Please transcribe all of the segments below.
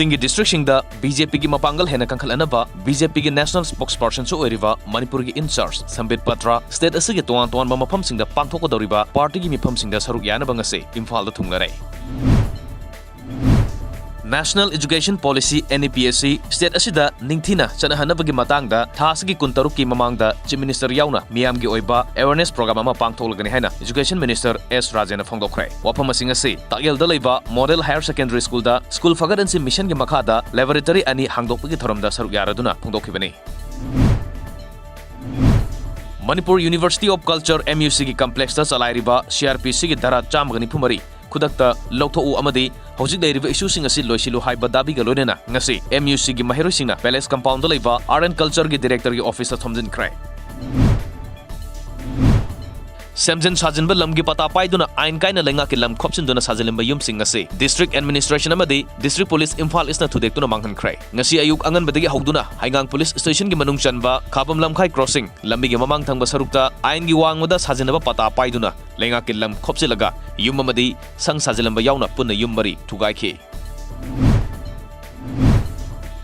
Singi district singda BJP ki mapangal hena kangkhalanaba BJP ki national spokesperson su oiriba Manipuri ki in charge Sambit Patra state asigi tuan mafam singda pangthokodoriba party ki mifam singda saruk yanaba ngase Imphal da thunglare. National Education Policy NEPSC state asida ningthina chanahanabagi matangda thasigi kuntaruk ki mamangda Chief Minister yauna miyamgi oiba awareness program ama pangtholagani haina Education Minister S Rajena phongdokhre wafam asing ase tagyal da leiba Model Higher Secondary School da school fagadansi mission gi makhada laboratory ani hangdokpagi thoramda saruk yaraduna phongdokhibani. Manipur University of Culture MUC ki complex ta chalairiba CRPC ki dara chamgani phumari Kudakta Lautho Amadi, Hosik Deriva issuing a Silu Haiba Dabi Galodena, Nasi, MUC Mahirosina, Palace Compound Leva, Art and Culture Director Officer Thomson Cray. Semjen Sajanba Lamgi Patapai Duna Ain Kaina Lenga Kilam Kopsin Duna Sajalimba Yum Singasi, District Administration Amadi, District Police Imphal is not to Dectuna Mangan Cray. Nasi Ayuk Angan Badagi Hoduna, Hangang Police Station Gimanung Chanba, Kabam Lamkai Crossing, Lambi Mamang Tang Basarukta, Ain Giwang with the Sajanaba Patapai Duna, Lenga Kilam Kopsilaga, Yumamadi, Sang Sajalamba Yauna Puna Yumbari, Tugaiki.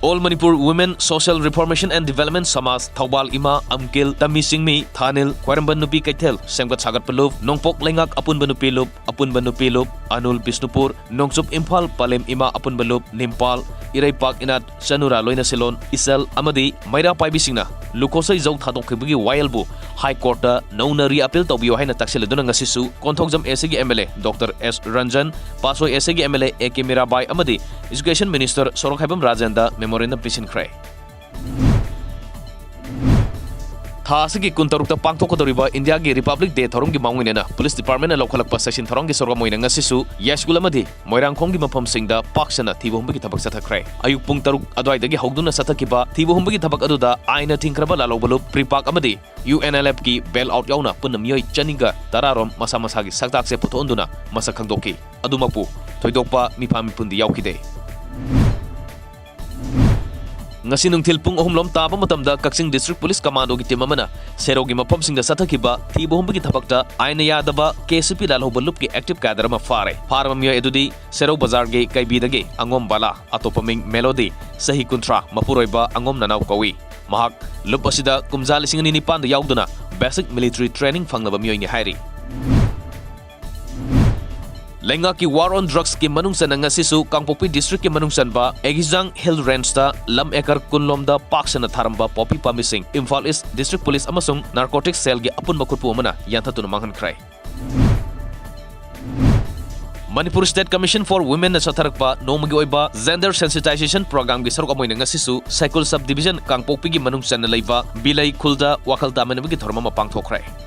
All Manipur Women Social Reformation and Development Samas Thawbal Ima Amkil Tami Singmi Thanil Kwaramban Nupi Kaitel Semgat Sagat Palov Nongpok Lengak Apun Banupilop Anul Bisnupur Nongsup Imphal Palem Ima Apun Balop Nimpal Iray Park Inat Sanura Loina Silon Isel Amadi Maira Paibisingna Lukosa Zau Thadok Kibigi Wailbu High Court Nona Re-Appeal Tawbiyo Haina Taksiladuna Ngasisu Konthokjam SG MLA Dr. S. Ranjan Pasoy SG MLA A.K. Mirabai Amadi Education Minister Sorok Habam Rajanda Memorandum Pisin Cray. Thasigi Kuntarukta Pangtokodoriba India gi Republic Day Thorong gi Mangwinena Police Department na Lokalak Session Thorong gi Sorga Moina ngasisu Yashgulamadi Moirangkhom gi mafam singda Paksana Thibombi gi thabak sathakrai Ayuk pung taruk adwai dagi hogduna sathakiba Thibombi gi thabak aduda aina thingkraba lalobalu Pripak amadi UNLF gi bail out yauna punam yoi chaniga tararom masa masa gi saktak se puthonduna masa khangdoki adumapu thoidokpa mipami pundi yaukide Ngasi nung tilpung ohumlom tapa matamda Kaksing District Police Commando gi timamana serogi mapam singda sathakiba thibohumbi gi thapakta aina yadaba KCP lalhobalup gi active cadre ma fare farmamyo edudi sero bazar gi kaibidagi angom bala atopaming melody sahi kuntra mapuroiba angom nanaw kawi mahak lup asida kumjali singani nipan da yauduna basic military training fangnaba miyoi ni hairi Lenga ki war on drugs ki manungsan nga sisu Kangpopi district ki manungsan ba Egizang Hill Range ta lam ekar kunlomda paksana tharamba popi pamising Imphal East District Police amasung narcotics cell gi apun makurpu amana yantatuna manghan krai Manipur State Commission for Women na satharakpa nomagi oiba gender sensitization program gi saruk amoy nga sisu Cycle Subdivision Kangpopi gi manungsan na leiba Bilay Khulda Wakal Damanabagi thorma mapangthokrai